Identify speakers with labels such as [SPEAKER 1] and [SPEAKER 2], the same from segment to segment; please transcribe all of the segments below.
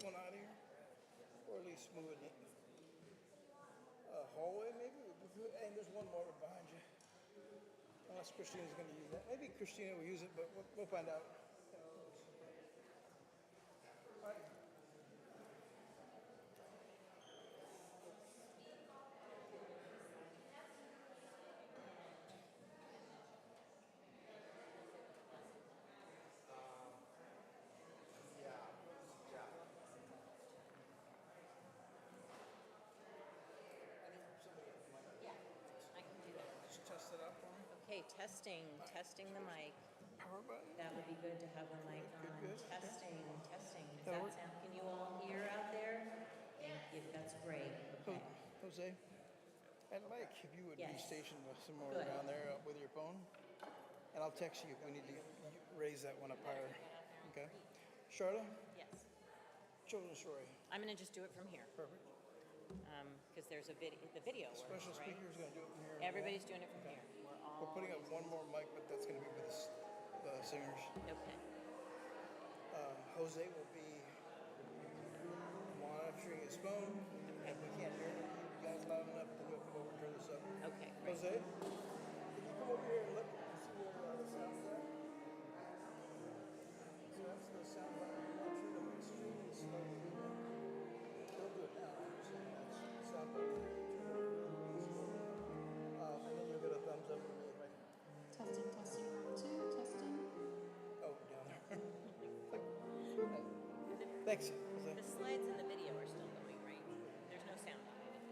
[SPEAKER 1] one out here, or at least move it hallway maybe. And there's one more behind you. Unless Christina's going to use that. Maybe Christina will use it, but we'll find out. All right.
[SPEAKER 2] Yeah, I can do that.
[SPEAKER 1] Just test it out for me.
[SPEAKER 2] Okay, testing the mic.
[SPEAKER 1] Power button.
[SPEAKER 2] That would be good to have the mic on.
[SPEAKER 1] Good.
[SPEAKER 2] Testing. Does
[SPEAKER 1] That'll
[SPEAKER 2] that
[SPEAKER 1] work.
[SPEAKER 2] sound? Can you all hear out there? Thank you. That's great. Okay.
[SPEAKER 1] Jose, I'd like if you would be
[SPEAKER 2] Yes.
[SPEAKER 1] stationed somewhere
[SPEAKER 2] Good.
[SPEAKER 1] around there with your phone, and I'll text you if we need to raise that one up higher. Okay. Charlotte,
[SPEAKER 2] Yes.
[SPEAKER 1] children's story.
[SPEAKER 2] I'm going to just do it from here
[SPEAKER 1] Perfect.
[SPEAKER 2] because there's a video. The video works,
[SPEAKER 1] Special
[SPEAKER 2] right?
[SPEAKER 1] speaker is going to do it from here.
[SPEAKER 2] Everybody's doing it from here.
[SPEAKER 1] We're putting up one more mic, but that's going to be with the singers.
[SPEAKER 2] Okay.
[SPEAKER 1] Jose will be monitoring his phone. If we can't hear him, you guys loud enough, then we'll come over and turn this up.
[SPEAKER 2] Okay. Great.
[SPEAKER 1] Jose, can you come over here and look and see where the sound's at? So that's the sound button. I'm not sure the extremely slowly. Don't do it now. I'm saying that's the sound button. And then you'll get a thumbs up from me. Right?
[SPEAKER 3] Testing, 1, 2, testing.
[SPEAKER 1] Oh, down there. Thanks. Jose.
[SPEAKER 2] The slides and the video are still going, right? There's no sound on it.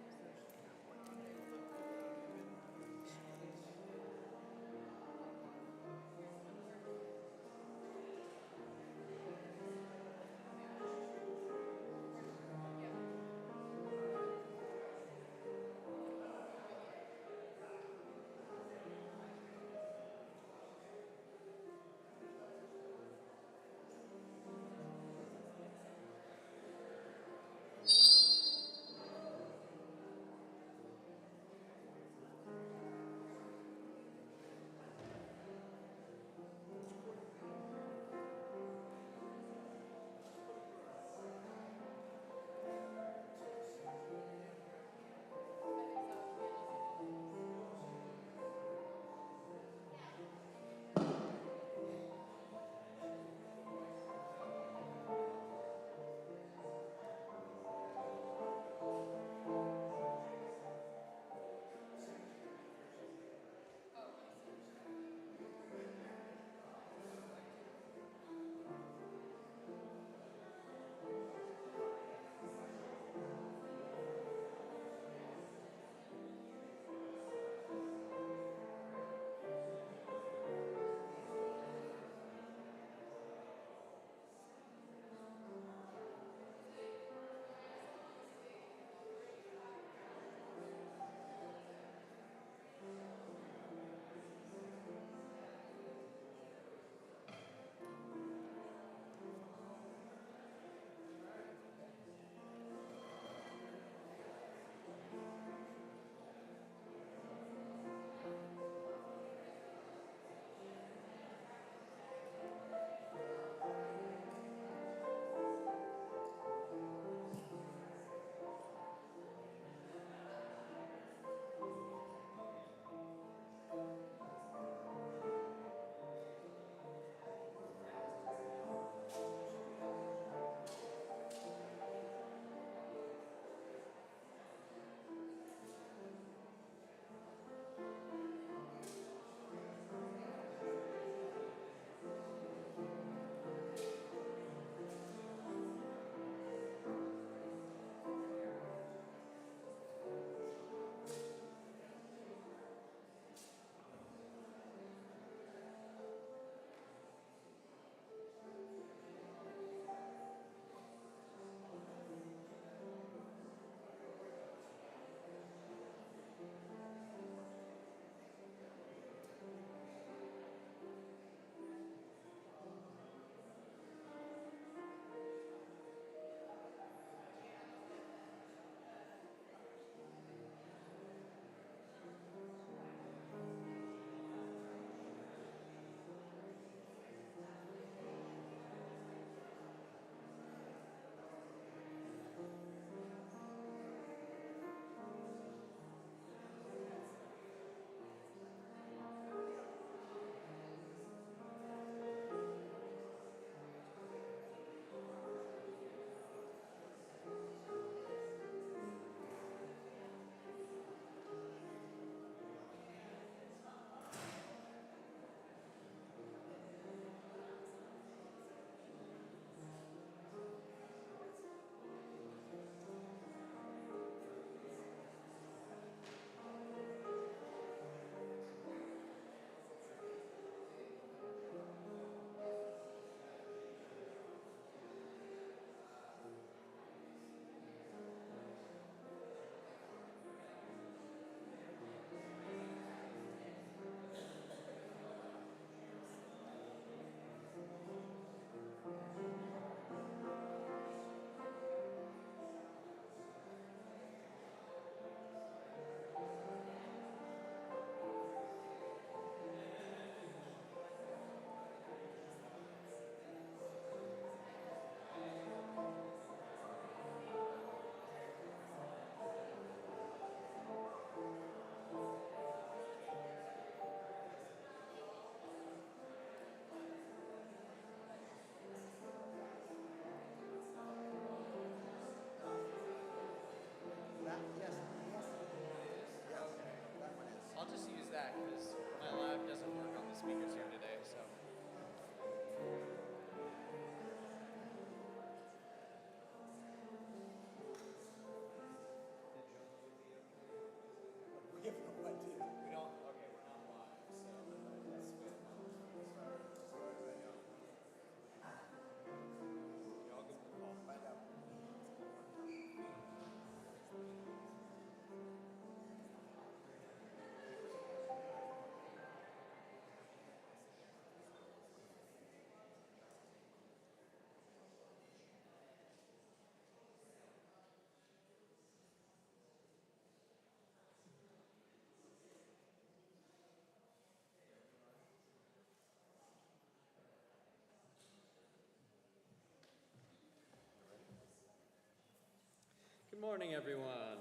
[SPEAKER 4] Good morning, everyone.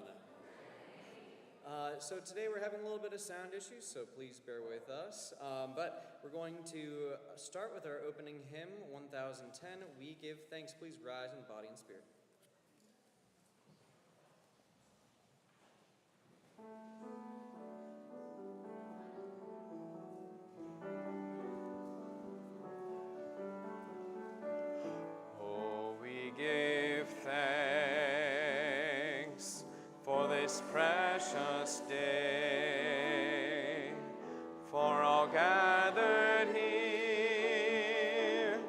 [SPEAKER 4] So today we're having a little bit of sound issues, so please bear with us. But we're going to start with our opening hymn, 1010, We Give Thanks. Please rise in body and spirit.
[SPEAKER 5] Oh, we give thanks for this precious day, for all gathered here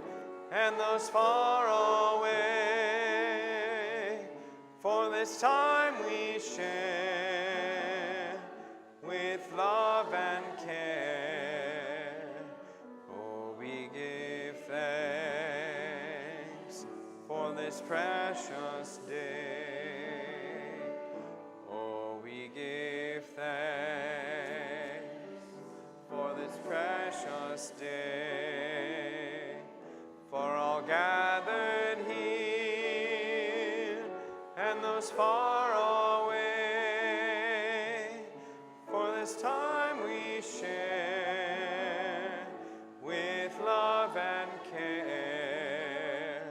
[SPEAKER 5] and those far away, for this time we share with love and care. Oh, we give thanks for this precious day. Oh, we give thanks for this precious day, for all gathered here and those far away, for this time we share with love and care.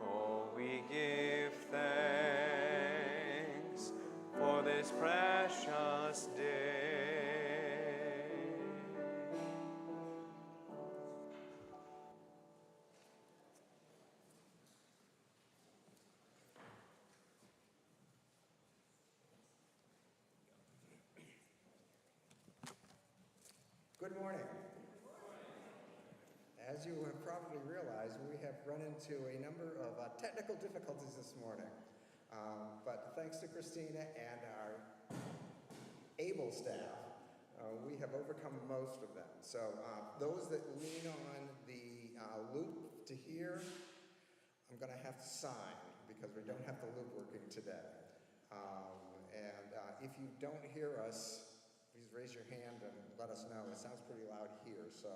[SPEAKER 5] Oh, we give thanks for this precious day.
[SPEAKER 6] Good morning. As you have probably realized, we have run into a number of technical difficulties this morning. But thanks to Christina and our able staff, we have overcome most of them. So those that lean on the loop to hear, I'm going to have to sign because we don't have the loop working today. If you don't hear us, please raise your hand and let us know. It sounds pretty loud here, so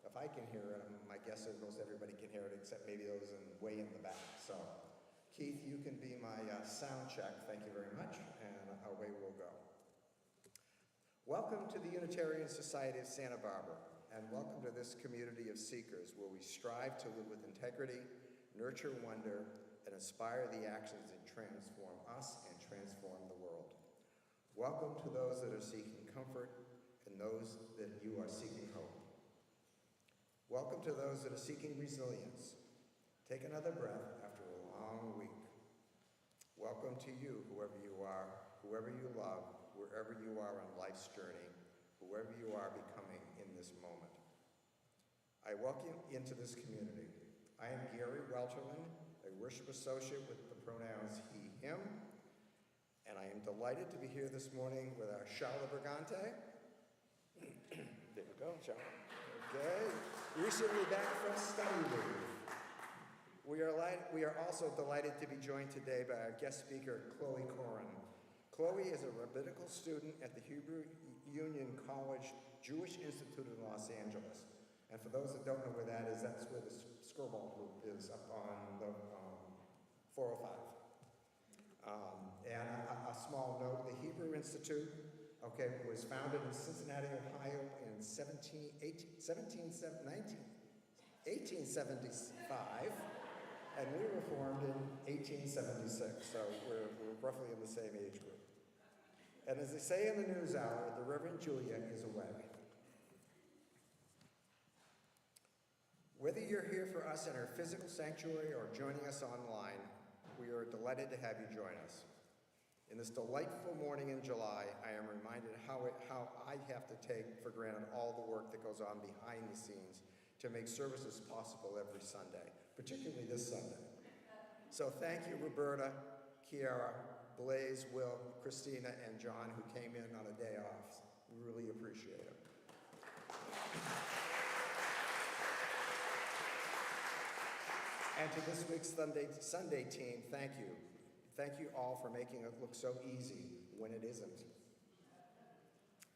[SPEAKER 6] if I can hear it, my guess is most everybody can hear it except maybe those way in the back. So, Keith, you can be my sound check. Thank you very much, and away we'll go. Welcome to the Unitarian Society of Santa Barbara, and welcome to this community of seekers where we strive to live with integrity, nurture wonder, and inspire the actions that transform us and transform the world. Welcome to those that are seeking comfort and those that you are seeking hope. Welcome to those that are seeking resilience. Take another breath after a long week. Welcome to you, whoever you are, whoever you love, wherever you are on life's journey, whoever you are becoming in this moment. I welcome you into this community. I am Gary Welterman, a worship associate with the pronouns he, him, and I am delighted to be here this morning with our Charlotte Brigante. There we go, Charlotte. Okay. Recently back from study leave. We are also delighted to be joined today by our guest speaker, Chloe Corin. Chloe is a rabbinical student at the Hebrew Union College Jewish Institute in Los Angeles. And for those that don't know where that is, that's where the Skirball group is up on the 405. And a small note, the Hebrew Institute, was founded in Cincinnati, Ohio in 1875, and we were formed in 1876, so we're roughly in the same age group. And as they say in the news hour, the Reverend Julia is away. Whether you're here for us in our physical sanctuary or joining us online, we are delighted to have you join us. In this delightful morning in July, I am reminded how I have to take for granted all the work that goes on behind the scenes to make services possible every Sunday, particularly this Sunday. So thank you, Roberta, Kiara, Blaze, Will, Christina, and John, who came in on a day off. We really appreciate it. And to this week's Sunday team, thank you. Thank you all for making it look so easy when it isn't.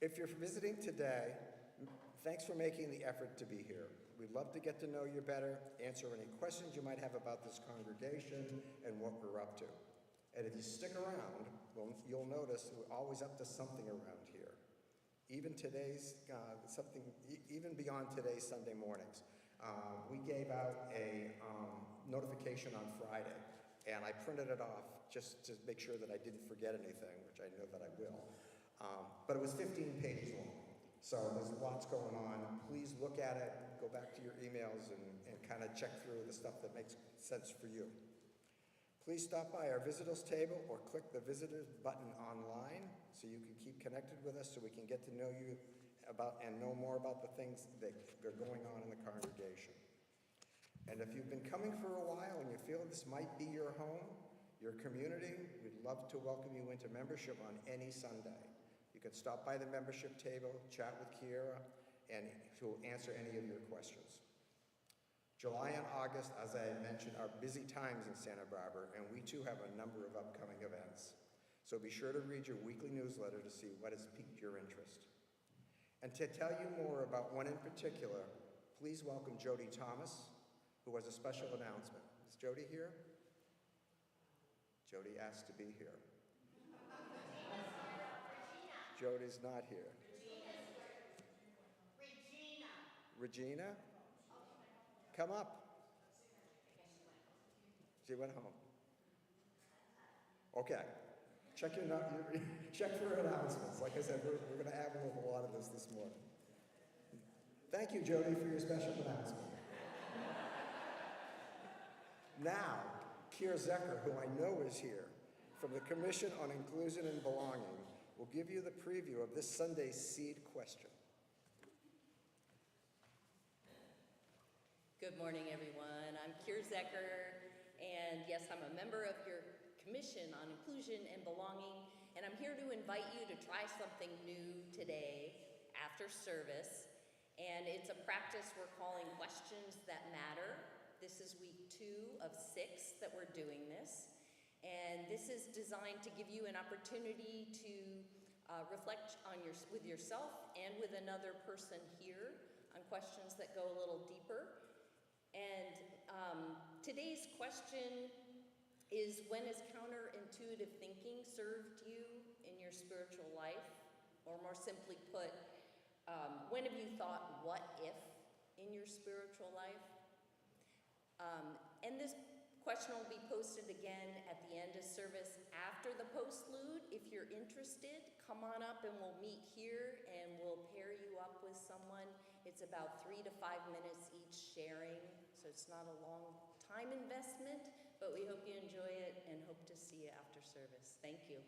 [SPEAKER 6] If you're visiting today, thanks for making the effort to be here. We'd love to get to know you better, answer any questions you might have about this congregation and what we're up to. And if you stick around, well, you'll notice we're always up to something around here. Even even beyond today's Sunday mornings. We gave out a notification on Friday, and I printed it off just to make sure that I didn't forget anything, which I know that I will. But it was 15 pages long. So there's lots going on. Please look at it, go back to your emails, and kind of check through the stuff that makes sense for you. Please stop by our visitors table or click the visitors button online so you can keep connected with us so we can get to know you about and know more about the things that are going on in the congregation. And if you've been coming for a while and you feel this might be your home, your community, we'd love to welcome you into membership on any Sunday. You can stop by the membership table, chat with Kiera, and she'll answer any of your questions. July and August, as I had mentioned, are busy times in Santa Barbara, and we too have a number of upcoming events. So be sure to read your weekly newsletter to see what has piqued your interest. And to tell you more about one in particular, please welcome Jody Thomas, who has a special announcement. Is Jody here? Jody asked to be here. Jody's not here. Regina? Come up. She went home. Okay. Check for announcements. Like I said, we're going to add a lot of this morning. Thank you, Jody, for your special announcement. Now, Kier Zecker, who I know is here, from the Commission on Inclusion and Belonging, will give you the preview of this Sunday's seed question.
[SPEAKER 2] Good morning, everyone. I'm Kier Zecker, and yes, I'm a member of your Commission on Inclusion and Belonging, and I'm here to invite you to try something new today after service, and it's a practice we're calling Questions That Matter. This is week 2 of 6 that we're doing this, and this is designed to give you an opportunity to reflect on with yourself and with another person here on questions that go a little deeper. And today's question is, when has counterintuitive thinking served you in your spiritual life? Or more simply put, when have you thought, what if, in your spiritual life? And this question will be posted again at the end of service after the postlude. If you're interested, come on up and we'll meet here and we'll pair you up with someone. It's about 3 to 5 minutes each sharing, so it's not a long time investment, but we hope you enjoy it and hope to see you after service. Thank you.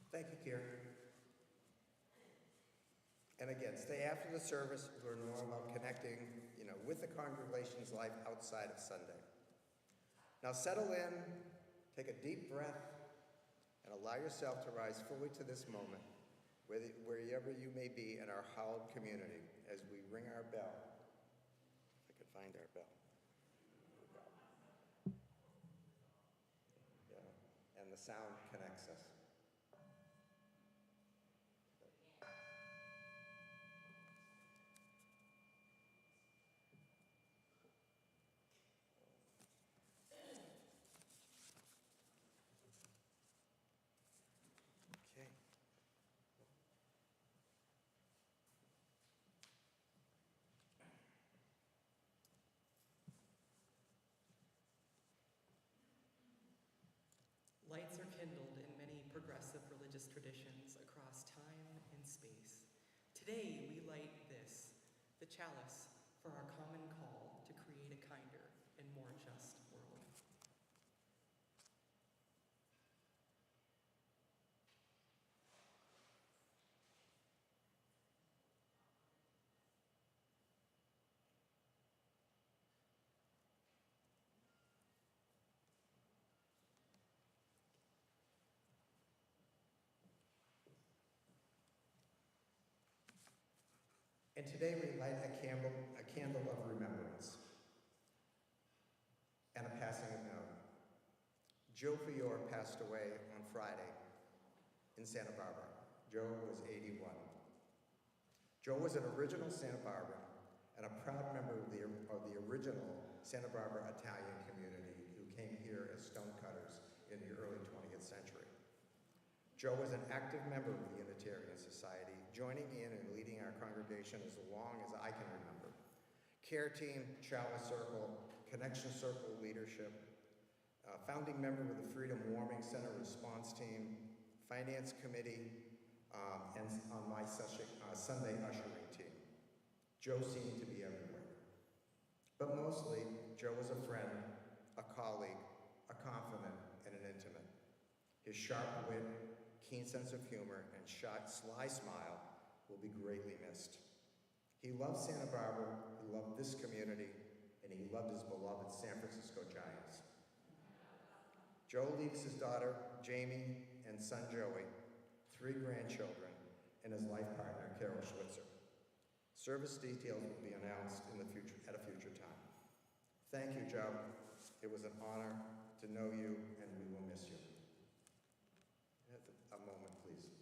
[SPEAKER 6] Thank you, Kier. And again, stay after the service to learn more about connecting, with the congregation's life outside of Sunday. Now settle in, take a deep breath, and allow yourself to rise fully to this moment, wherever you may be in our hallowed community, as we ring our bell. If I could find our bell. Yeah, and the sound connects us. Okay.
[SPEAKER 7] Lights are kindled in many progressive religious traditions across time and space. Today, we light this, the chalice, for our common call to create a kinder and more just world.
[SPEAKER 6] And today we light a candle of remembrance and a passing of note. Joe Fior passed away on Friday in Santa Barbara. Joe was 81. Joe was an original Santa Barbara and a proud member of the original Santa Barbara Italian community who came here as stonecutters in the early 20th century. Joe was an active member of the Unitarian Society, joining in and leading our congregation as long as I can remember. Care team, Chalice Circle, Connection Circle leadership, founding member of the Freedom Warming Center response team, finance committee, and on my Sunday ushering team. Joe seemed to be everywhere. But mostly, Joe was a friend, a colleague, a confidant, and an intimate. His sharp wit, keen sense of humor, and sly smile will be greatly missed. He loved Santa Barbara, he loved this community, and he loved his beloved San Francisco Giants. Joe leaves his daughter, Jamie, and son, Joey, 3 grandchildren, and his life partner, Carol Schwitzer. Service details will be announced at a future time. Thank you, Joe. It was an honor to know you, and we will miss you. A moment, please.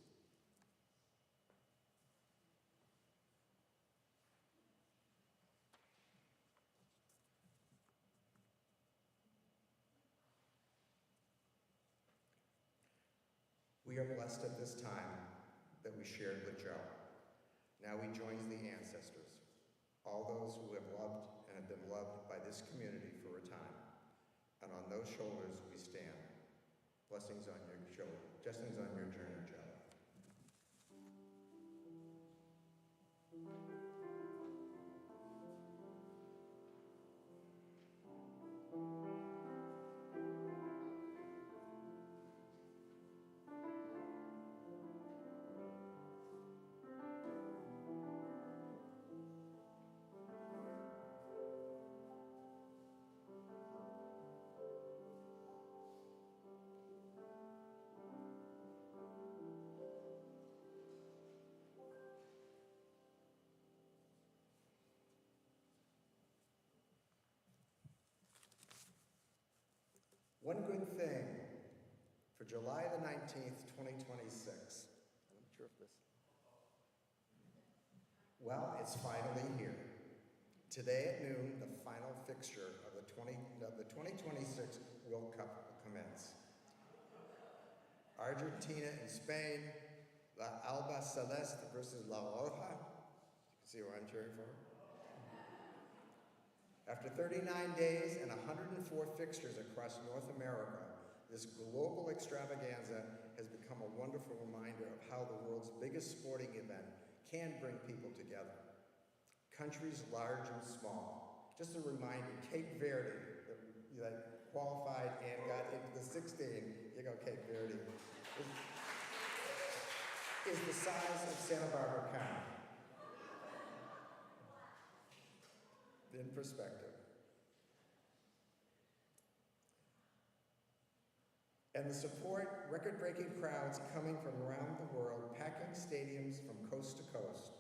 [SPEAKER 6] We are blessed at this time that we shared with Joe. Now he joins the ancestors, all those who have loved and have been loved by this community for a time. And on those shoulders we stand. Blessings on your children, blessings on your journey, Joe. One good thing for July the 19th, 2026. I'm not sure if this. Well, it's finally here. Today at noon, the final fixture of the 2026 World Cup will commence. Argentina and Spain, La Alba Celeste versus La Roja. You can see who I'm cheering for. After 39 days and 104 fixtures across North America, this global extravaganza has become a wonderful reminder of how the world's biggest sporting event can bring people together. Countries large and small. Just a reminder, Cape Verde, that qualified and got into the 16, you go Cape Verde, is the size of Santa Barbara County. In perspective. And the support, record-breaking crowds coming from around the world, packing stadiums from coast to coast,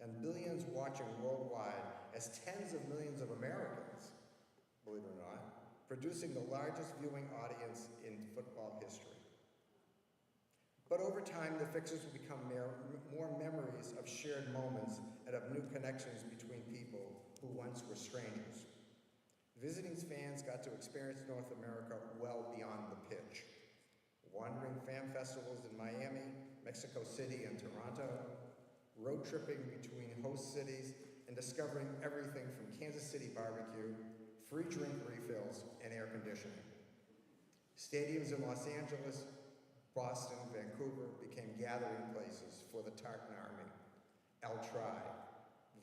[SPEAKER 6] and billions watching worldwide as tens of millions of Americans, believe it or not, producing the largest viewing audience in football history. But over time, the fixtures will become more memories of shared moments and of new connections between people who once were strangers. Visiting fans got to experience North America well beyond the pitch. Wandering fan festivals in Miami, Mexico City, and Toronto, road tripping between host cities, and discovering everything from Kansas City barbecue, free drink refills, and air conditioning. Stadiums in Los Angeles, Boston, Vancouver became gathering places for the Tartan Army, El Tri,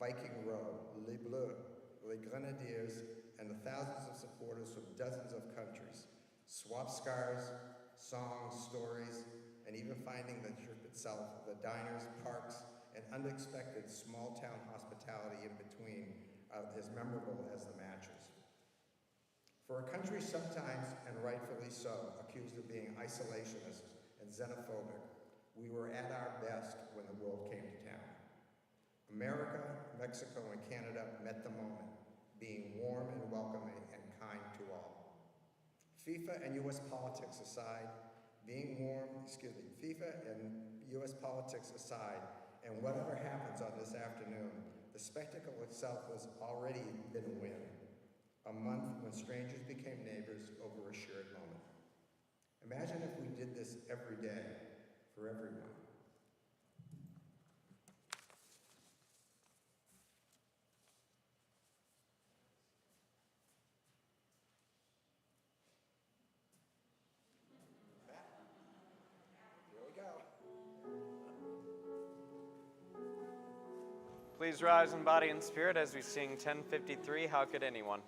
[SPEAKER 6] Viking Row, Les Bleus, Les Grenadiers, and the thousands of supporters from dozens of countries. Swap scars, songs, stories, and even finding the trip itself, the diners, parks, and unexpected small-town hospitality in between as memorable as the matches. For a country sometimes, and rightfully so, accused of being isolationist and xenophobic, we were at our best when the world came to town. America, Mexico, and Canada met the moment, being warm and welcoming and kind to all. FIFA and U.S. politics aside, FIFA and U.S. politics aside, and whatever happens on this afternoon, the spectacle itself was already been a win. a month when strangers became neighbors over a shared moment. Imagine if we did this every day for everyone. Here we go.
[SPEAKER 5] Please rise in body and spirit as we sing 1053, How Could Anyone?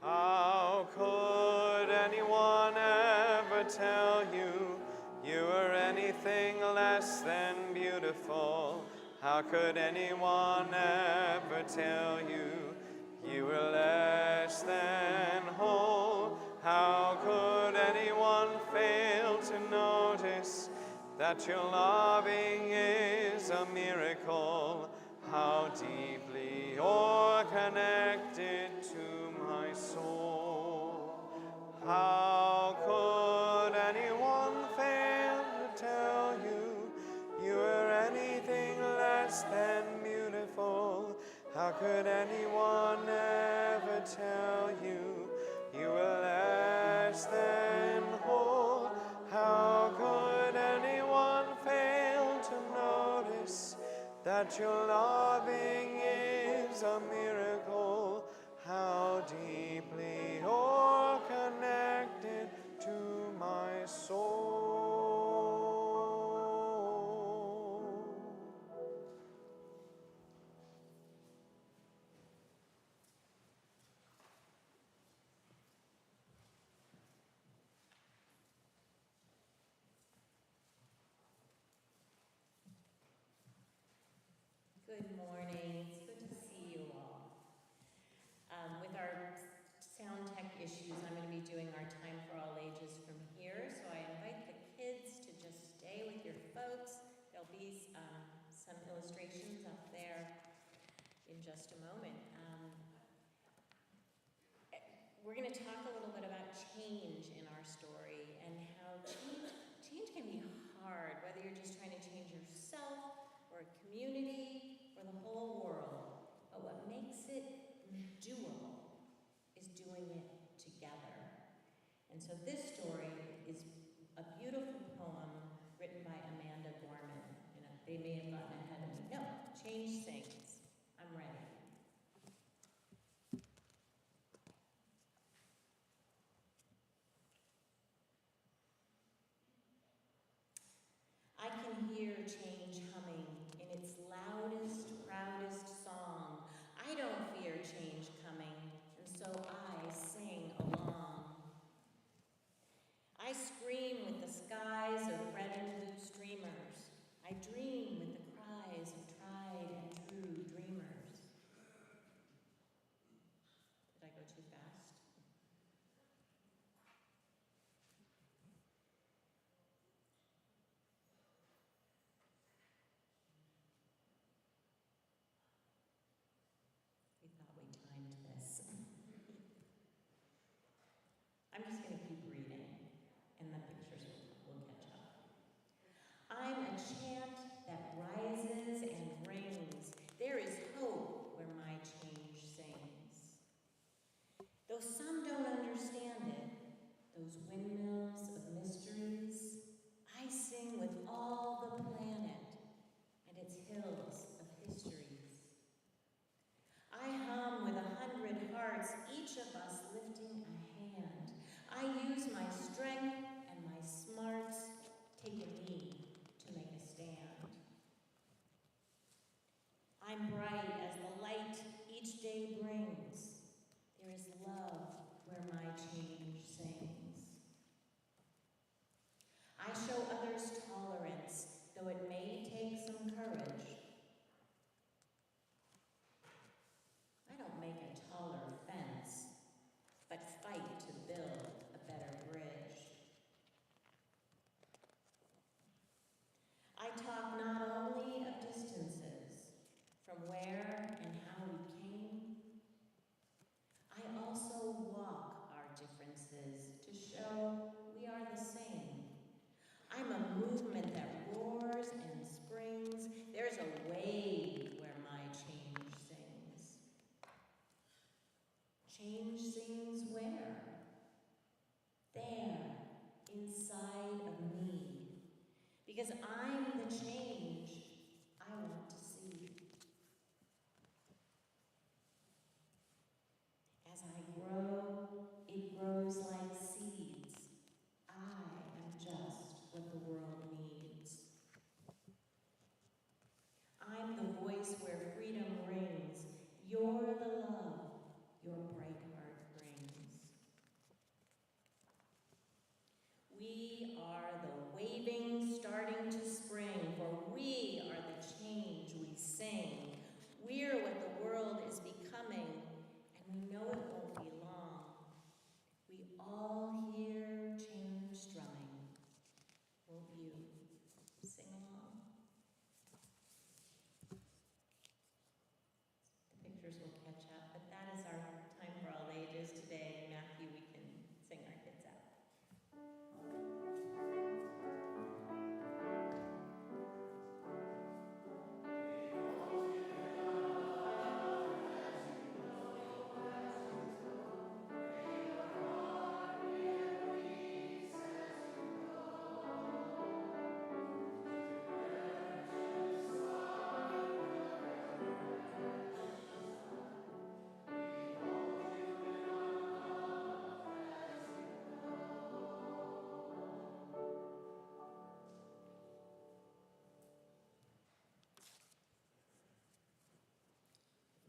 [SPEAKER 5] How could anyone ever tell you you were anything less than beautiful? How could anyone ever tell you you were less than whole? How could anyone fail to notice that your loving is a miracle? How deeply you're connected to my soul. How could anyone fail to tell you you were anything less than beautiful? How could anyone ever tell you you were less than whole? How could anyone fail to notice that your loving is a miracle? How deeply you're connected to my soul.
[SPEAKER 2] Good morning. It's good to see you all. With our sound tech issues, I'm going to be doing our Time for All Ages from here. So I invite the kids to just stay with your folks. There'll be some illustrations up there in just a moment. We're going to talk a little bit about change in our story and how change can be hard, whether you're just trying to change yourself or a community or the whole world. But what makes it doable is doing it together. And so this story is a beautiful poem written by Amanda Gorman. You know, they may have gotten ahead of me. No, change sings. I'm ready. I can hear change humming in its loudest, proudest song. I don't fear change coming, and so I sing along.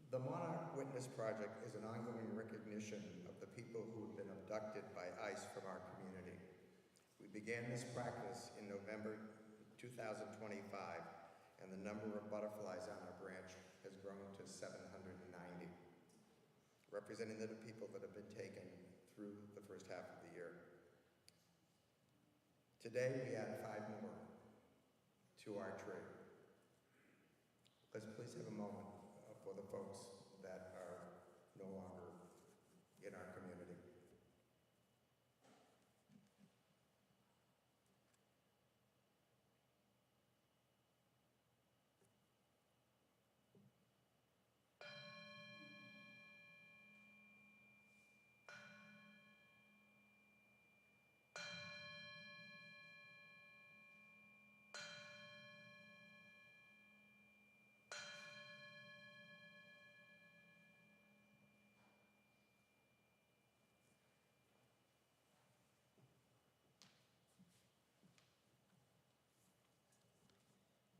[SPEAKER 6] The Monarch Witness Project is an ongoing recognition of the people who have been abducted by ICE from our community. We began this practice in November 2025, and the number of butterflies on our branch has grown to 790, representing the people that have been taken through the first half of the year. Today, we add 5 more to our tree. Let's please have a moment for the folks that are no longer in our community.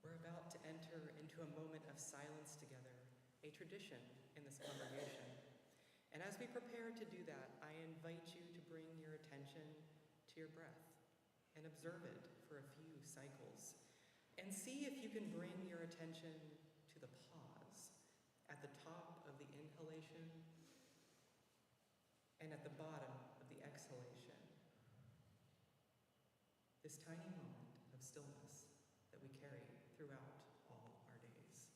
[SPEAKER 7] We're about to enter into a moment of silence together, a tradition in this congregation. And as we prepare to do that, I invite you to bring your attention to your breath and observe it for a few cycles. And see if you can bring your attention to the pause at the top of the inhalation and at the bottom of the exhalation. This tiny moment of stillness that we carry throughout all our days.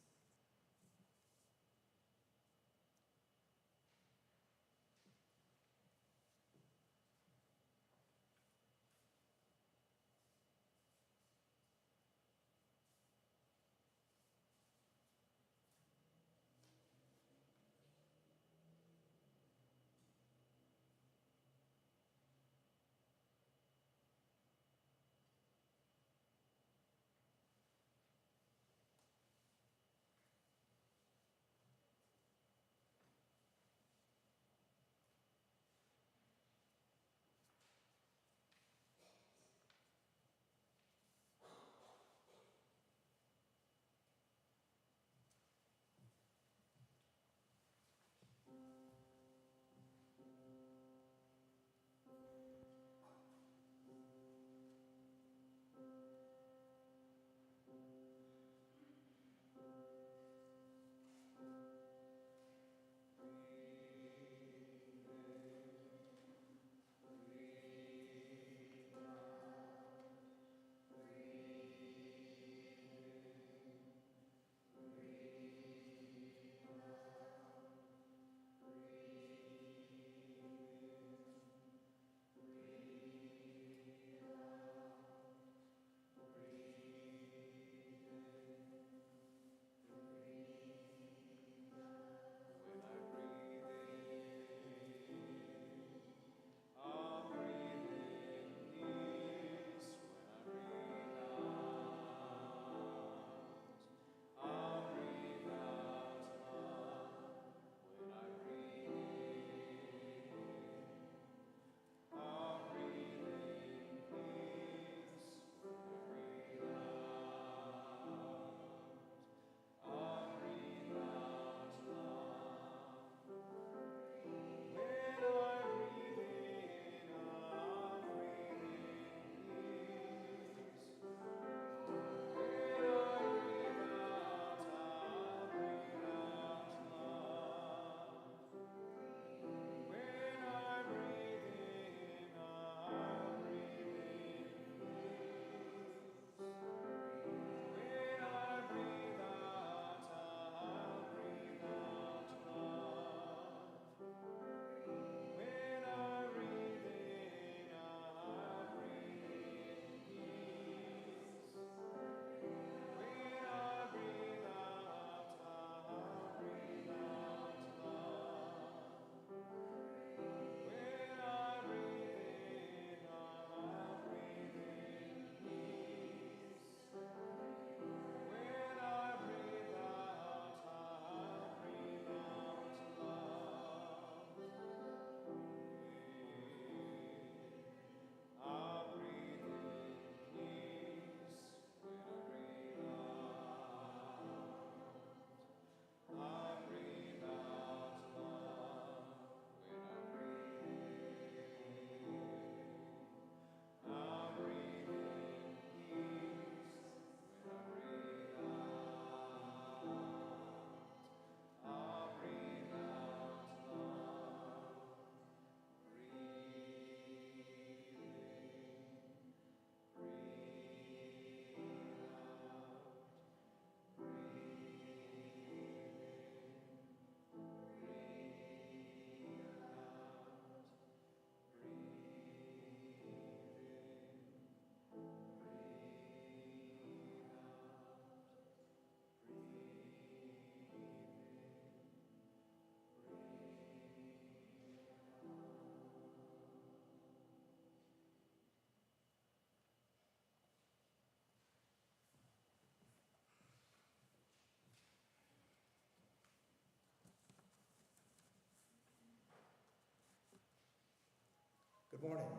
[SPEAKER 6] Good morning.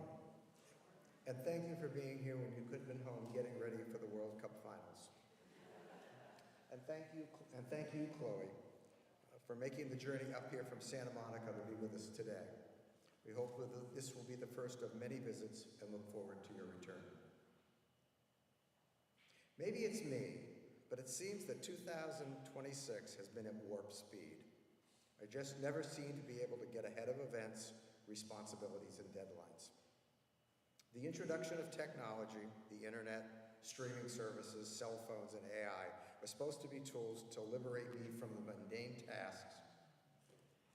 [SPEAKER 6] And thank you for being here when you could have been home getting ready for the World Cup finals. And thank you, Chloe, for making the journey up here from Santa Monica to be with us today. We hope that this will be the first of many visits and look forward to your return. Maybe it's me, but it seems that 2026 has been at warp speed. I just never seem to be able to get ahead of events, responsibilities, and deadlines. The introduction of technology, the internet, streaming services, cell phones, and AI are supposed to be tools to liberate me from the mundane tasks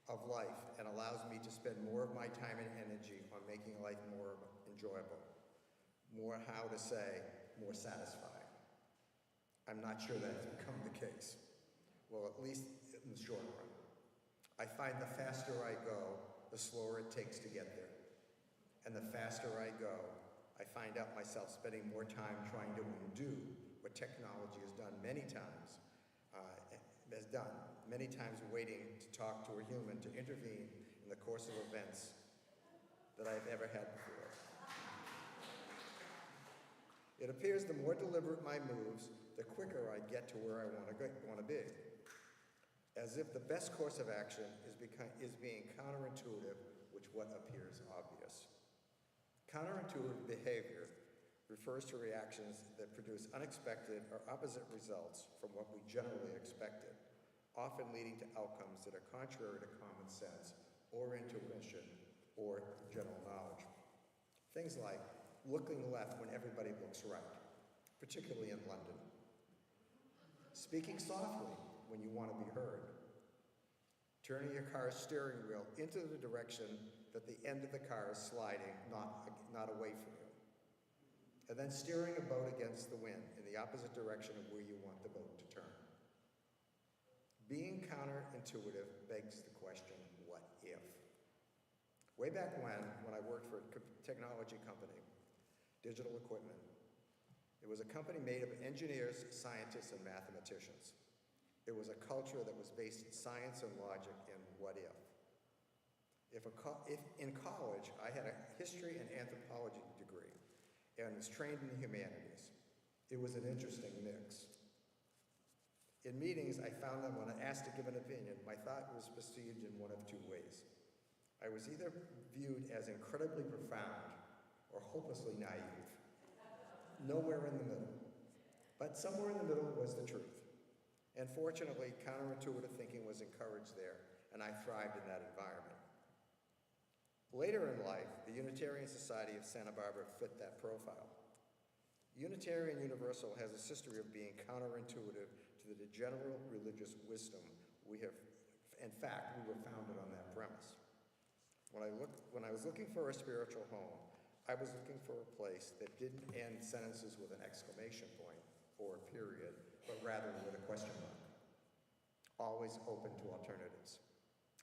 [SPEAKER 6] of life and allows me to spend more of my time and energy on making life more enjoyable, more more satisfying. I'm not sure that has become the case. Well, at least in the short run. I find the faster I go, the slower it takes to get there. And the faster I go, I find out myself spending more time trying to undo what technology has done many times, waiting to talk to a human to intervene in the course of events that I've ever had before. It appears the more deliberate my moves, the quicker I get to where I want to be. As if the best course of action is being counterintuitive, which what appears obvious. Counterintuitive behavior refers to reactions that produce unexpected or opposite results from what we generally expected, often leading to outcomes that are contrary to common sense or intuition or general knowledge. Things like looking left when everybody looks right, particularly in London. Speaking softly when you want to be heard. Turning your car's steering wheel into the direction that the end of the car is sliding, not away from you. And then steering a boat against the wind in the opposite direction of where you want the boat to turn. Being counterintuitive begs the question, what if? Way back when I worked for a technology company, Digital Equipment, it was a company made of engineers, scientists, and mathematicians. It was a culture that was based in science and logic and what if. If in college, I had a history and anthropology degree and was trained in the humanities. It was an interesting mix. In meetings, I found that when I asked to give an opinion, my thought was perceived in one of two ways. I was either viewed as incredibly profound or hopelessly naive. Nowhere in the middle. But somewhere in the middle was the truth. And fortunately, counterintuitive thinking was encouraged there, and I thrived in that environment. Later in life, the Unitarian Society of Santa Barbara fit that profile. Unitarian Universal has a history of being counterintuitive to the general religious wisdom we have. In fact, we were founded on that premise. When I was looking for a spiritual home, I was looking for a place that didn't end sentences with an exclamation point or a period, but rather with a question mark. Always open to alternatives.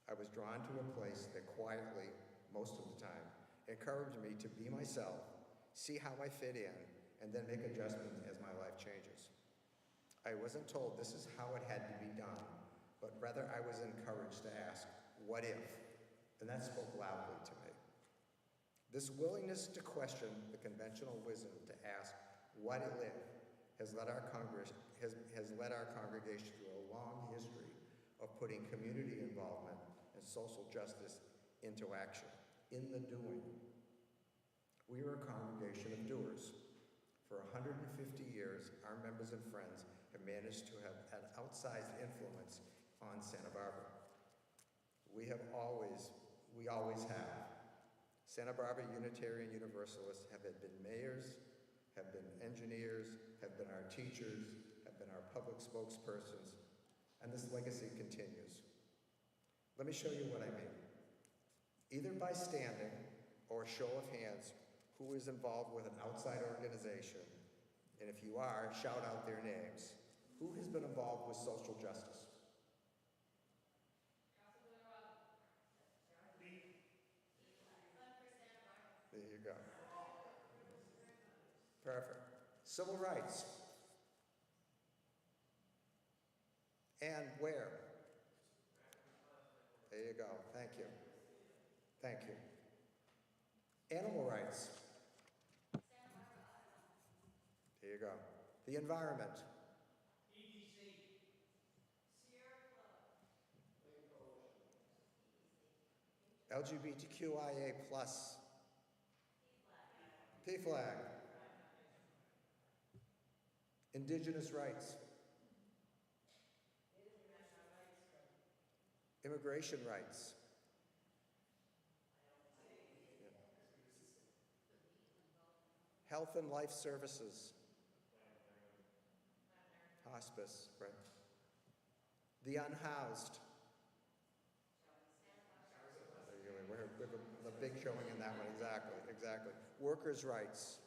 [SPEAKER 6] I was drawn to a place that quietly, most of the time, encouraged me to be myself, see how I fit in, and then make adjustments as my life changes. I wasn't told this is how it had to be done, but rather I was encouraged to ask, what if? And that spoke loudly to me. This willingness to question the conventional wisdom to ask, what if, has led our congregation through a long history of putting community involvement and social justice into action, in the doing. We are a congregation of doers. For 150 years, our members and friends have managed to have an outsized influence on Santa Barbara. We always have. Santa Barbara Unitarian Universalists have been mayors, have been engineers, have been our teachers, have been our public spokespersons, and this legacy continues. Let me show you what I mean. Either by standing or a show of hands, who is involved with an outside organization, and if you are, shout out their names. Who has been involved with social justice? There you go. Perfect. Civil rights. And where? There you go. Thank you. Thank you. Animal rights. There you go. The environment. LGBTQIA plus. PFLAG. Indigenous rights. Immigration rights. Health and life services. Hospice, right. The unhoused. We're the big showing in that one, exactly, exactly. Workers' rights.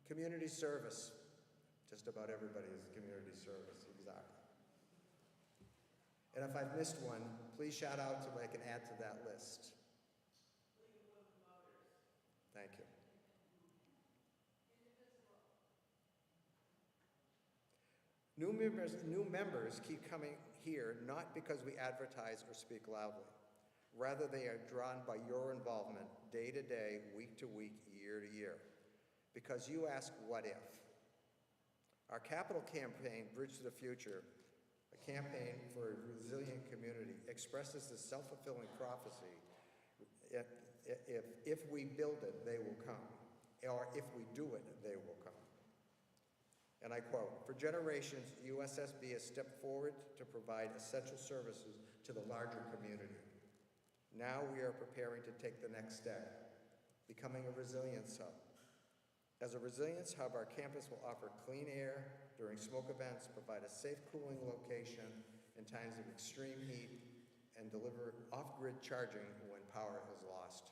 [SPEAKER 6] Community service. Just about everybody is community service, exactly. And if I've missed one, please shout out so I can add to that list. Thank you. New members keep coming here not because we advertise or speak loudly. Rather, they are drawn by your involvement day to day, week to week, year to year. Because you ask, what if? Our capital campaign, Bridge to the Future, a campaign for a resilient community, expresses the self-fulfilling prophecy. If we build it, they will come. Or if we do it, they will come. And I quote, "For generations, USSB has stepped forward to provide essential services to the larger community. Now we are preparing to take the next step, becoming a resilience hub. As a resilience hub, our campus will offer clean air during smoke events, provide a safe cooling location in times of extreme heat, and deliver off-grid charging when power is lost."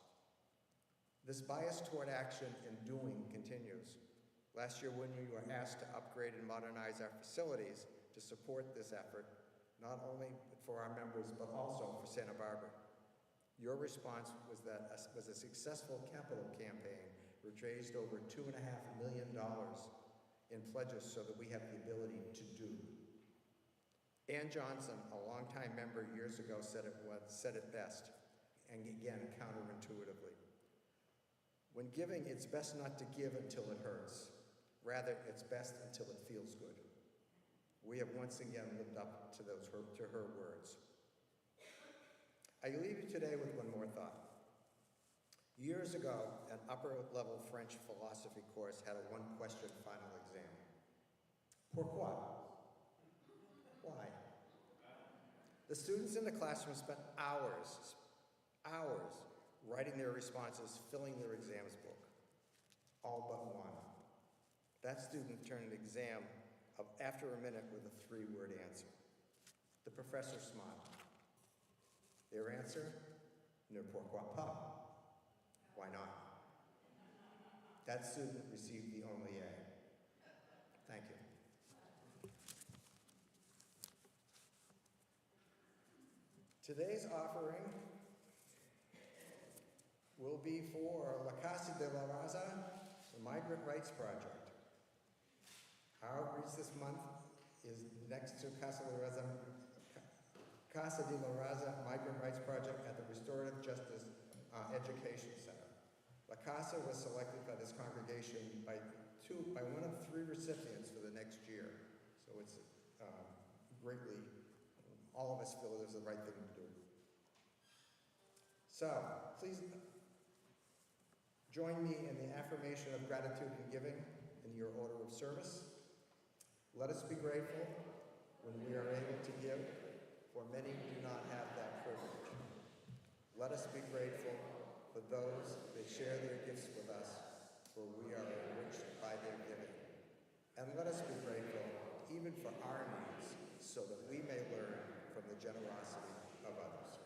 [SPEAKER 6] This bias toward action and doing continues. Last year, when we were asked to upgrade and modernize our facilities to support this effort, not only for our members, but also for Santa Barbara, your response was a successful capital campaign, which raised over $2.5 million in pledges so that we have the ability to do. Ann Johnson, a longtime member years ago, said it best, and again, counterintuitively. When giving, it's best not to give until it hurts. Rather, it's best until it feels good. We have once again lived up to her words. I leave you today with one more thought. Years ago, an upper-level French philosophy course had a one-question final exam. Pourquoi? Why? The students in the classroom spent hours writing their responses, filling their exams book. All but one. That student turned an exam after a minute with a 3-word answer. The professor smiled. Their answer? Ne pourquoi pas? Why not? That student received the only A. Thank you. Today's offering will be for La Casa de la Raza, the Migrant Rights Project. Our outreach this month is next to Casa de la Raza Migrant Rights Project at the Restorative Justice Education Center. La Casa was selected by this congregation by one of 3 recipients for the next year. So it's greatly, all of us feel it is the right thing to do. So please join me in the affirmation of gratitude and giving in your order of service. Let us be grateful when we are able to give, for many do not have that privilege. Let us be grateful for those that share their gifts with us, for we are enriched by their giving. And let us be grateful even for our needs, so that we may learn from the generosity of others.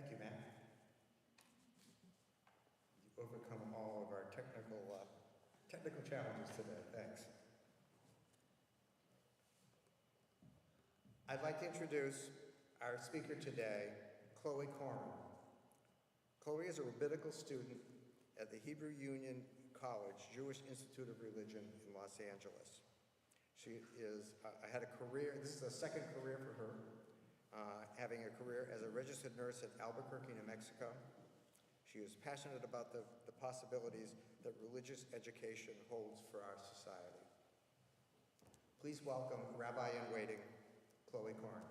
[SPEAKER 6] Thank you, Matt. You've overcome all of our technical challenges today. Thanks. I'd like to introduce our speaker today, Chloe Corin. Chloe is a rabbinical student at the Hebrew Union College Jewish Institute of Religion in Los Angeles. She had a career, this is a second career for her, having a career as a registered nurse at Albuquerque, New Mexico. She is passionate about the possibilities that religious education holds for our society. Please welcome Rabbi-in-Waiting, Chloe Corin.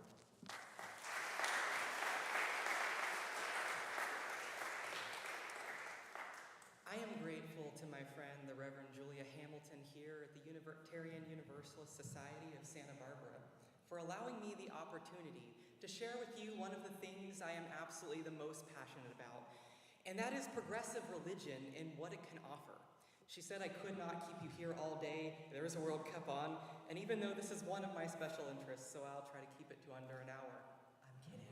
[SPEAKER 7] I am grateful to my friend, the Reverend Julia Hamilton here at the Unitarian Universalist Society of Santa Barbara, for allowing me the opportunity to share with you one of the things I am absolutely the most passionate about, and that is progressive religion and what it can offer. She said I could not keep you here all day. There is a World Cup on, and even though this is one of my special interests, so I'll try to keep it to under an hour. I'm kidding.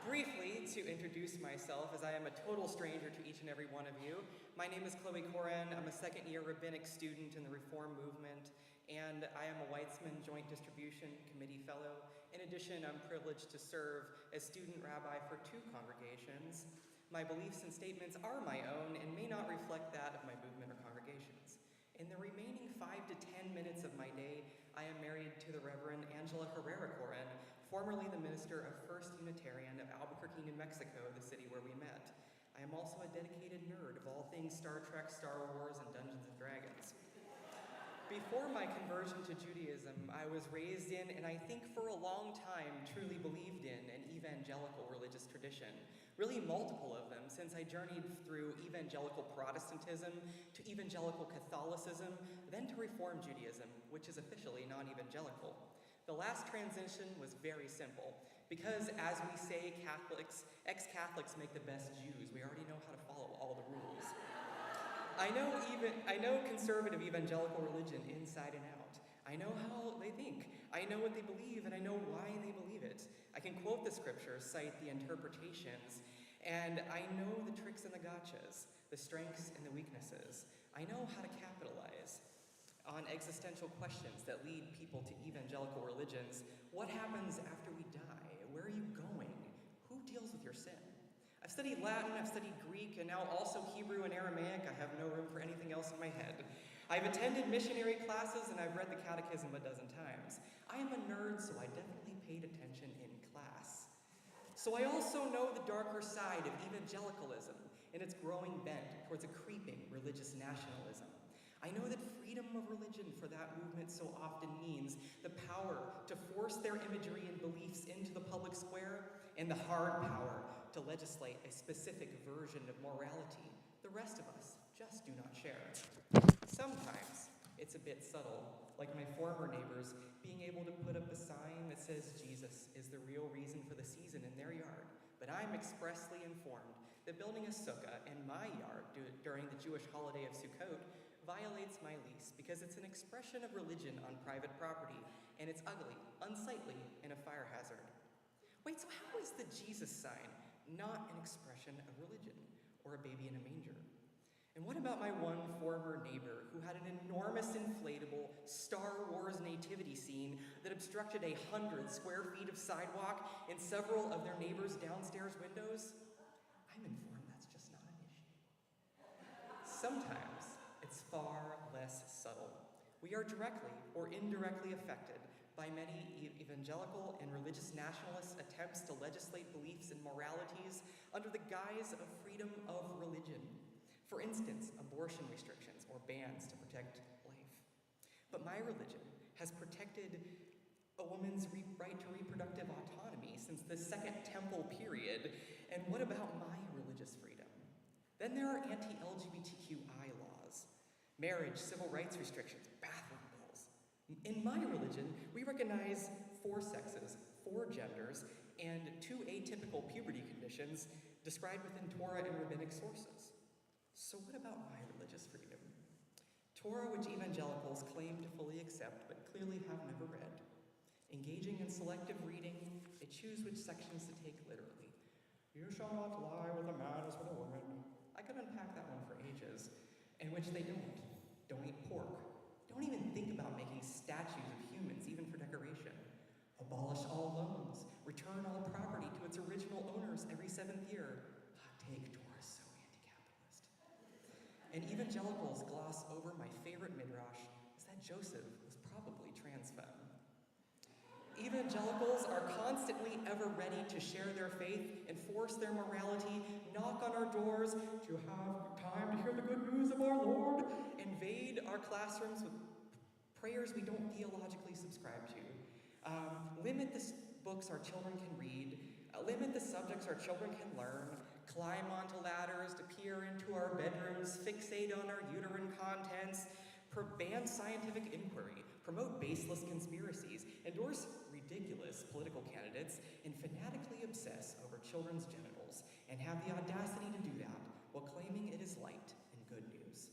[SPEAKER 7] Briefly, to introduce myself, as I am a total stranger to each and every one of you, my name is Chloe Corin. I'm a second-year rabbinic student in the Reform movement, and I am a Weitzman Joint Distribution Committee Fellow. In addition, I'm privileged to serve as student rabbi for 2 congregations. My beliefs and statements are my own and may not reflect that of my movement or congregations. In the remaining 5 to 10 minutes of my day, I am married to the Reverend Angela Herrera Corin, formerly the minister of First Unitarian of Albuquerque, New Mexico, the city where we met. I am also a dedicated nerd of all things Star Trek, Star Wars, and Dungeons and Dragons. Before my conversion to Judaism, I was raised in, and I think for a long time truly believed in, an evangelical religious tradition. Really multiple of them, since I journeyed through evangelical Protestantism to evangelical Catholicism, then to Reform Judaism, which is officially non-evangelical. The last transition was very simple, because as we say, ex-Catholics make the best Jews. We already know how to follow all the rules. I know conservative evangelical religion inside and out. I know how they think. I know what they believe, and I know why they believe it. I can quote the scriptures, cite the interpretations, and I know the tricks and the gotchas, the strengths and the weaknesses. I know how to capitalize on existential questions that lead people to evangelical religions. What happens after we die? Where are you going? Who deals with your sin? I've studied Latin, I've studied Greek, and now also Hebrew and Aramaic. I have no room for anything else in my head. I've attended missionary classes and I've read the catechism a dozen times. I am a nerd, so I definitely paid attention in class. So I also know the darker side of evangelicalism and its growing bent towards a creeping religious nationalism. I know that freedom of religion for that movement so often means the power to force their imagery and beliefs into the public square, and the hard power to legislate a specific version of morality the rest of us just do not share. Sometimes it's a bit subtle, like my former neighbors being able to put up a sign that says Jesus is the real reason for the season in their yard, but I'm expressly informed that building a sukkah in my yard during the Jewish holiday of Sukkot violates my lease because it's an expression of religion on private property, and it's ugly, unsightly, and a fire hazard. Wait, so how is the Jesus sign not an expression of religion or a baby in a manger? And what about my one former neighbor who had an enormous inflatable Star Wars nativity scene that obstructed 100 square feet of sidewalk in several of their neighbors' downstairs windows? I'm informed that's just not an issue. Sometimes it's far less subtle. We are directly or indirectly affected by many evangelical and religious nationalists' attempts to legislate beliefs and moralities under the guise of freedom of religion. For instance, abortion restrictions or bans to protect life. But my religion has protected a woman's right to reproductive autonomy since the Second Temple period. And what about my religious freedom? Then there are anti-LGBTQI laws, marriage, civil rights restrictions, bathroom bills. In my religion, we recognize 4 sexes, 4 genders, and 2 atypical puberty conditions described within Torah and rabbinic sources. So what about my religious freedom? Torah, which evangelicals claim to fully accept but clearly have never read. Engaging in selective reading, they choose which sections to take literally. You shall not lie with a man as with a woman. I could unpack that one for ages, in which they don't. Don't eat pork. Don't even think about making statues of humans, even for decoration. Abolish all loans. Return all property to its original owners every 7th year. Hot take, Torah is so anti-capitalist. And evangelicals gloss over my favorite midrash, is that Joseph was probably trans femme. Evangelicals are constantly ever ready to share their faith, enforce their morality, knock on our doors to have time to hear the good news of our Lord, invade our classrooms with prayers we don't theologically subscribe to, limit the books our children can read, limit the subjects our children can learn, climb onto ladders to peer into our bedrooms, fixate on our uterine contents, ban scientific inquiry, promote baseless conspiracies, endorse ridiculous political candidates, and fanatically obsess over children's genitals, and have the audacity to do that while claiming it is light and good news.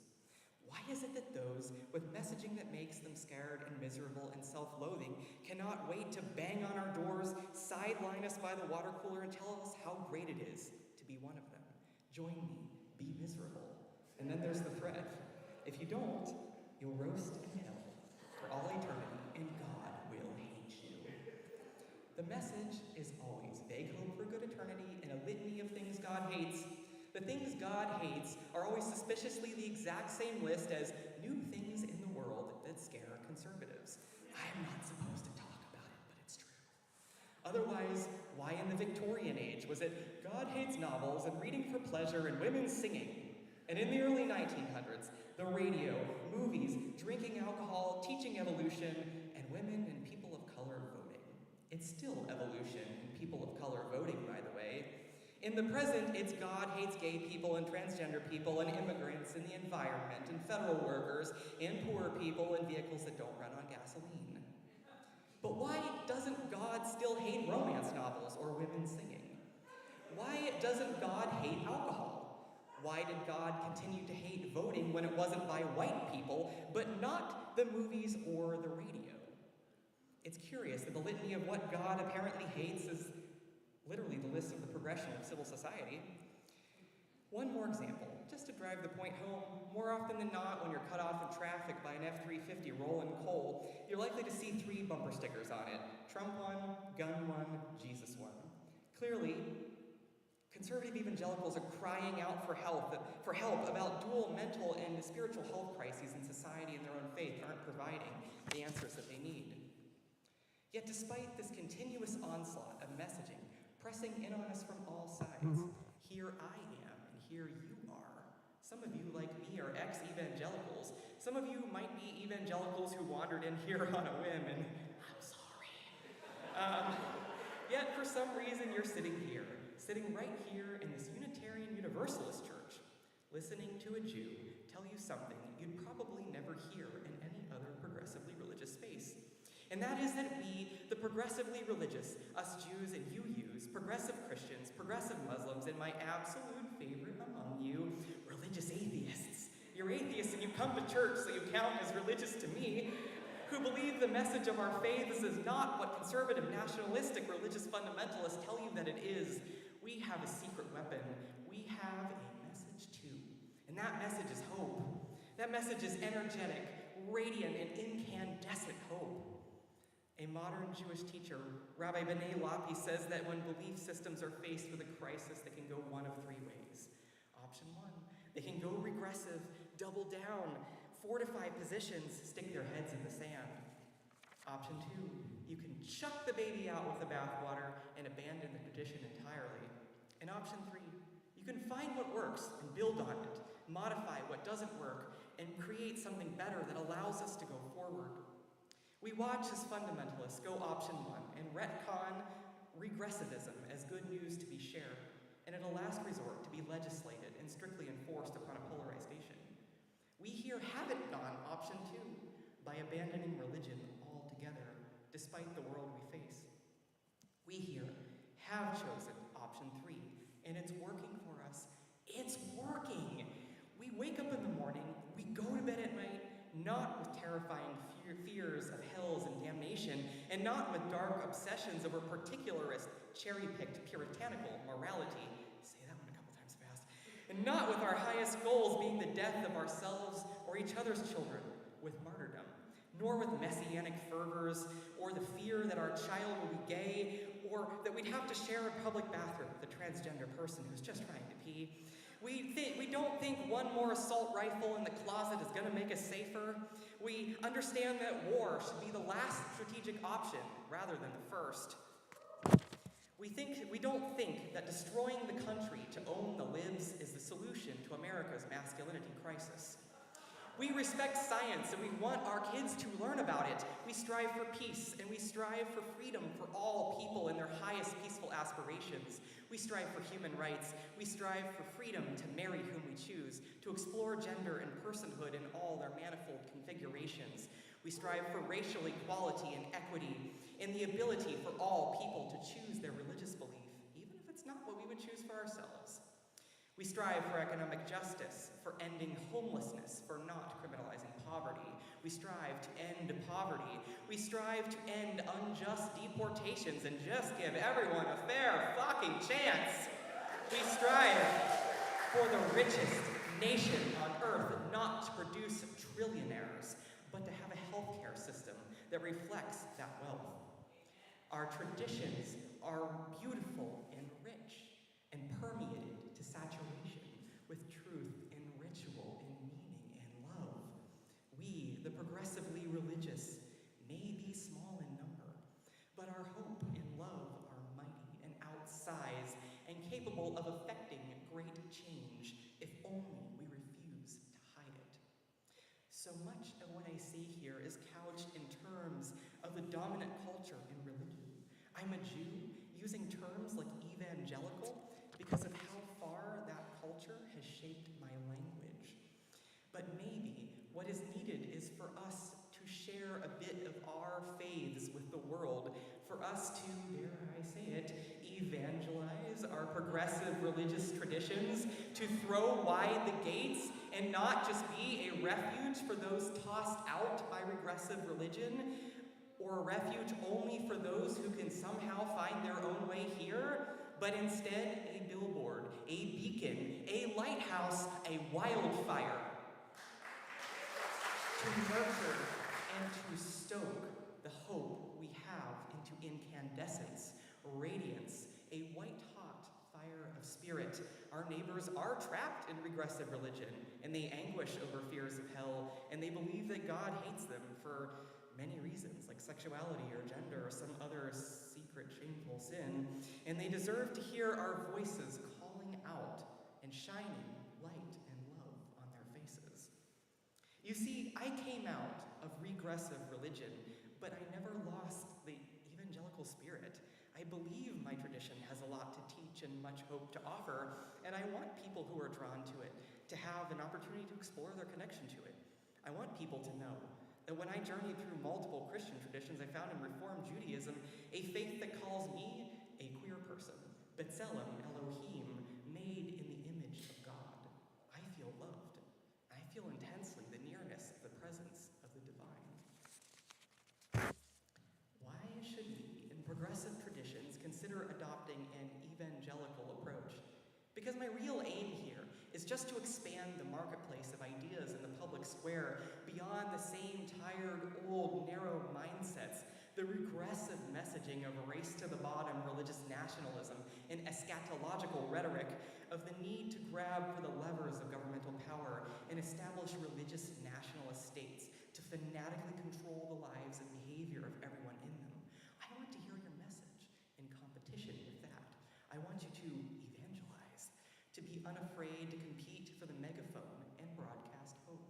[SPEAKER 7] Why is it that those with messaging that makes them scared and miserable and self-loathing cannot wait to bang on our doors, sideline us by the water cooler, and tell us how great it is to be one of them? Join me, be miserable. And then there's the threat. If you don't, you'll roast in hell for all eternity, and God will hate you. The message is always vague hope for good eternity and a litany of things God hates. The things God hates are always suspiciously the exact same list as new things in the world that scare conservatives. I'm not supposed to talk about it, but it's true. Otherwise, why in the Victorian age was it God hates novels and reading for pleasure and women singing? And in the early 1900s, the radio, movies, drinking alcohol, teaching evolution, and women and people of color voting. It's still evolution and people of color voting, by the way. In the present, it's God hates gay people and transgender people and immigrants and the environment and federal workers and poor people and vehicles that don't run on gasoline. But why doesn't God still hate romance novels or women singing? Why doesn't God hate alcohol? Why did God continue to hate voting when it wasn't by white people, but not the movies or the radio? It's curious that the litany of what God apparently hates is literally the list of the progression of civil society. One more example, just to drive the point home. More often than not, when you're cut off in traffic by an F-350 rolling coal, you're likely to see 3 bumper stickers on it. Trump one, gun one, Jesus one. Clearly, conservative evangelicals are crying out for help about dual mental and spiritual health crises in society and their own faith aren't providing the answers that they need. Yet despite this continuous onslaught of messaging pressing in on us from all sides, here I am and here you are. Some of you, like me, are ex-evangelicals. Some of you might be evangelicals who wandered in here on a whim, and I'm sorry. Yet for some reason you're sitting here, sitting right here in this Unitarian Universalist church, listening to a Jew tell you something you'd probably never hear in any other progressively religious space. And that is that we, the progressively religious, us Jews and you Jews, progressive Christians, progressive Muslims, and my absolute favorite among you, religious atheists. You're atheists and you come to church, so you count as religious to me, who believe the message of our faiths is not what conservative, nationalistic, religious fundamentalists tell you that it is. We have a secret weapon. We have a message too. And that message is hope. That message is energetic, radiant, and incandescent hope. A modern Jewish teacher, Rabbi B'nai Lapi, says that when belief systems are faced with a crisis, they can go one of 3 ways. Option 1, they can go regressive, double down, fortify positions, stick their heads in the sand. Option 2, you can chuck the baby out with the bathwater and abandon the tradition entirely. And option 3, you can find what works and build on it, modify what doesn't work, and create something better that allows us to go forward. We watch as fundamentalists go option 1 and retcon regressivism as good news to be shared, and at a last resort to be legislated and strictly enforced upon a polarized nation. We here haven't gone option 2 by abandoning religion altogether, despite the world we face. We here have chosen option 3, and it's working for us. It's working! We wake up in the morning, we go to bed at night, not with terrifying fear fears of hells and damnation, and not with dark obsessions over particularist, cherry-picked puritanical morality. Say that one a couple times fast. And not with our highest goals being the death of ourselves or each other's children with martyrdom, nor with messianic fervors or the fear that our child will be gay or that we'd have to share a public bathroom with a transgender person who's just trying to pee. We don't think one more assault rifle in the closet is going to make us safer. We understand that war should be the last strategic option rather than the first. We don't think that destroying the country to own the libs is the solution to America's masculinity crisis. We respect science and we want our kids to learn about it. We strive for peace and we strive for freedom for all people in their highest peaceful aspirations. We strive for human rights. We strive for freedom to marry whom we choose, to explore gender and personhood in all their manifold configurations. We strive for racial equality and equity and the ability for all people to choose their religious belief, even if it's not what we would choose for ourselves. We strive for economic justice, for ending homelessness, for not criminalizing poverty. We strive to end poverty. We strive to end unjust deportations and just give everyone a fair fucking chance. We strive for the richest nation on earth not to produce trillionaires, but to have a healthcare system that reflects that wealth. Our traditions are beautiful and rich and permeated to saturation with truth and ritual and meaning and love. We, the progressively religious, may be small in number, but our hope and love are mighty and outsized and capable of effecting great change if only we refuse to hide it. So much of what I say here is couched in terms of the dominant culture in religion. I'm a Jew, using terms like evangelical because of how far that culture has shaped my language. But maybe what is needed is for us to share a bit of our faiths with the world, for us to, dare I say it, evangelize our progressive religious traditions, to throw wide the gates and not just be a refuge for those tossed out by regressive religion, or a refuge only for those who can somehow find their own way here, but instead a billboard, a beacon, a lighthouse, a wildfire to nurture and to stoke the hope we have into incandescence, radiance, a white-hot fire of spirit. Our neighbors are trapped in regressive religion, and they anguish over fears of hell, and they believe that God hates them for many reasons, like sexuality or gender or some other secret shameful sin, and they deserve to hear our voices calling out and shining light and love on their faces. You see, I came out of regressive religion, but I never lost the evangelical spirit. I believe my tradition has a lot to teach and much hope to offer, and I want people who are drawn to it to have an opportunity to explore their connection to it. I want people to know that when I journeyed through multiple Christian traditions, I found in Reformed Judaism a faith that calls me a queer person, B'Tselem, Elohim, made in the image of God. I feel loved. I feel intensely the nearness of the presence of the divine. Why should we, in progressive traditions, consider adopting an evangelical approach? Because my real aim here is just to expand the marketplace of ideas in the public square beyond the same tired, old, narrow mindsets, the regressive messaging of race to the bottom religious nationalism and eschatological rhetoric of the need to grab for the levers of governmental power and establish religious nationalist states to fanatically control the lives and behavior of everyone in them. I want to hear your message in competition with that. I want you to evangelize, to be unafraid to compete for the megaphone and broadcast hope,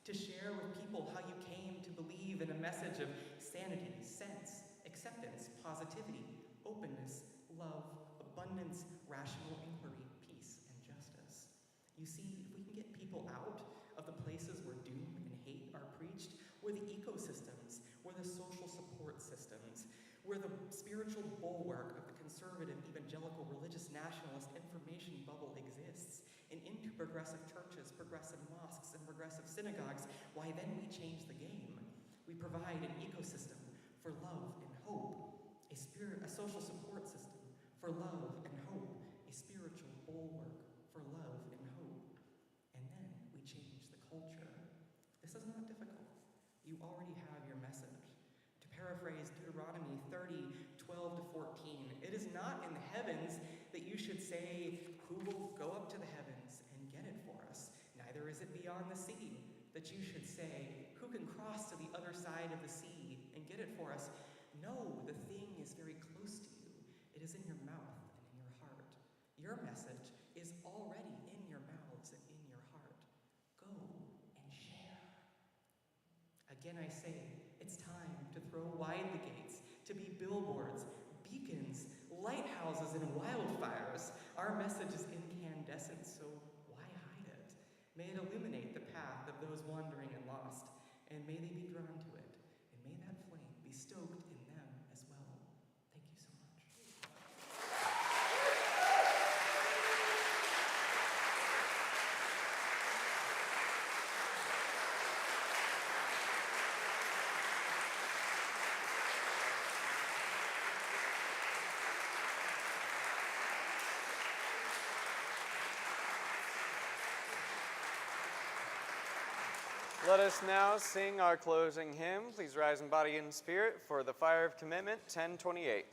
[SPEAKER 7] to share with people how you came to believe in a message of sanity, sense, acceptance, positivity, openness, love, abundance, rational inquiry, peace, and justice. You see, if we can get people out of the places where doom and hate are preached, where the ecosystems, where the social support systems, where the spiritual bulwark of the conservative, evangelical, religious, nationalist information bubble exists, and into progressive churches, progressive mosques, and progressive synagogues, why then we change the game. We provide an ecosystem for love and hope, a social support system for love and hope, a spiritual bulwark for love and hope. And then we change the culture. This is not difficult. You already have your message. To paraphrase Deuteronomy 30:12 to 14, it is not in the heavens that you should say, who will go up to the heavens and get it for us? Neither is it beyond the sea that you should say, who can cross to the other side of the sea and get it for us? No, the thing is very close to you. It is in your mouth and in your heart. Your message is already in your mouths and in your heart. Go and share. Again I say, it's time to throw wide the gates, to be billboards, beacons, lighthouses, and wildfires. Our message is incandescent, so why hide it? May it illuminate the path of those wandering and lost, and may they be drawn to it, and may that flame be stoked in them as well. Thank you so much.
[SPEAKER 5] Let us now sing our closing hymn. Please rise in body and spirit for the Fire of Commitment, 1028.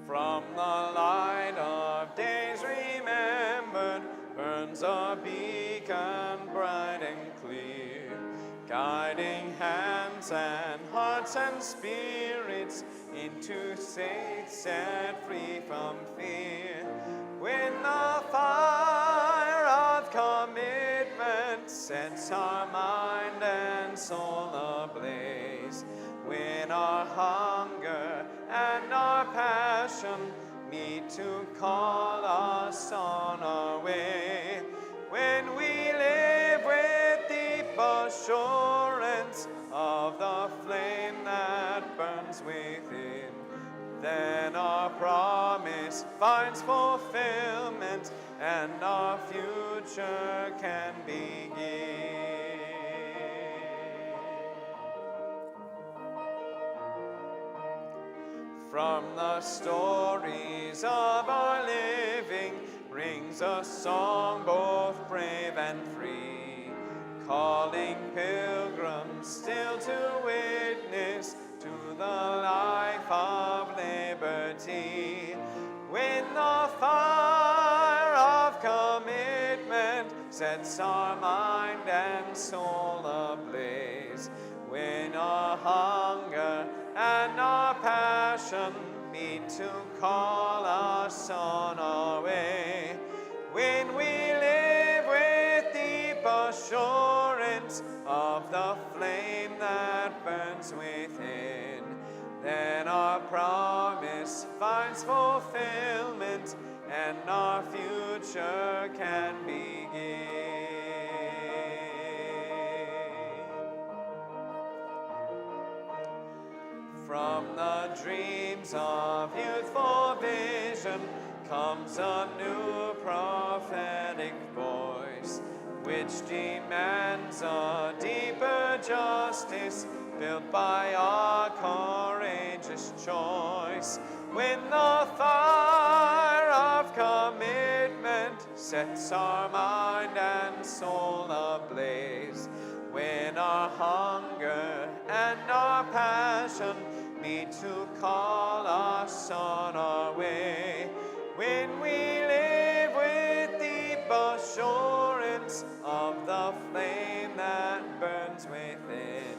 [SPEAKER 5] From the light of days remembered burns a beacon bright and clear, guiding hands and hearts and spirits into faith set free from fear. When the fire of commitment sets our mind and soul ablaze, when our hunger and our passion meet to call us on our way, when we live with deep assurance of the flame that burns within, then our promise finds fulfillment and our future can begin. From the stories of our living rings a song both brave and free, calling pilgrims still to witness to the life of liberty. When the fire of commitment sets our mind and soul ablaze, when our hunger and our passion meet to call us on our way, when we live with deep assurance of the flame that burns within, then our promise finds fulfillment and our future can begin. From the dreams of youthful vision comes a new prophetic voice, which demands a deeper justice built by our courageous choice. When the fire of commitment sets our mind and soul ablaze, when our hunger and our passion meet to call us on our way, when we live with deep assurance of the flame that burns within,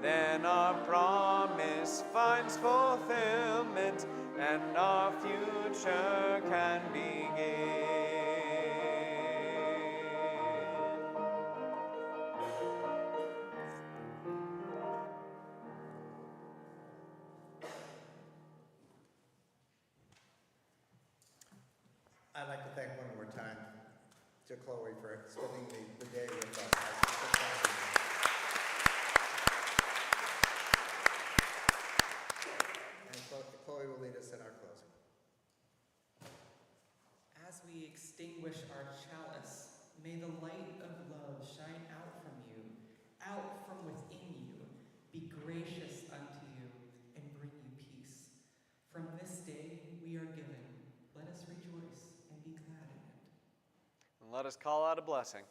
[SPEAKER 5] then our promise finds fulfillment and our future can begin.
[SPEAKER 6] I'd like to thank one more time to Chloe for spending the day with us. And Chloe will lead us in our closing.
[SPEAKER 7] As we we extinguish our chalice, may the light of love shine out from you, out from within you, be gracious unto you, and bring you peace. From this day we are given. Let us rejoice and be glad in it.
[SPEAKER 5] And let us call out a blessing.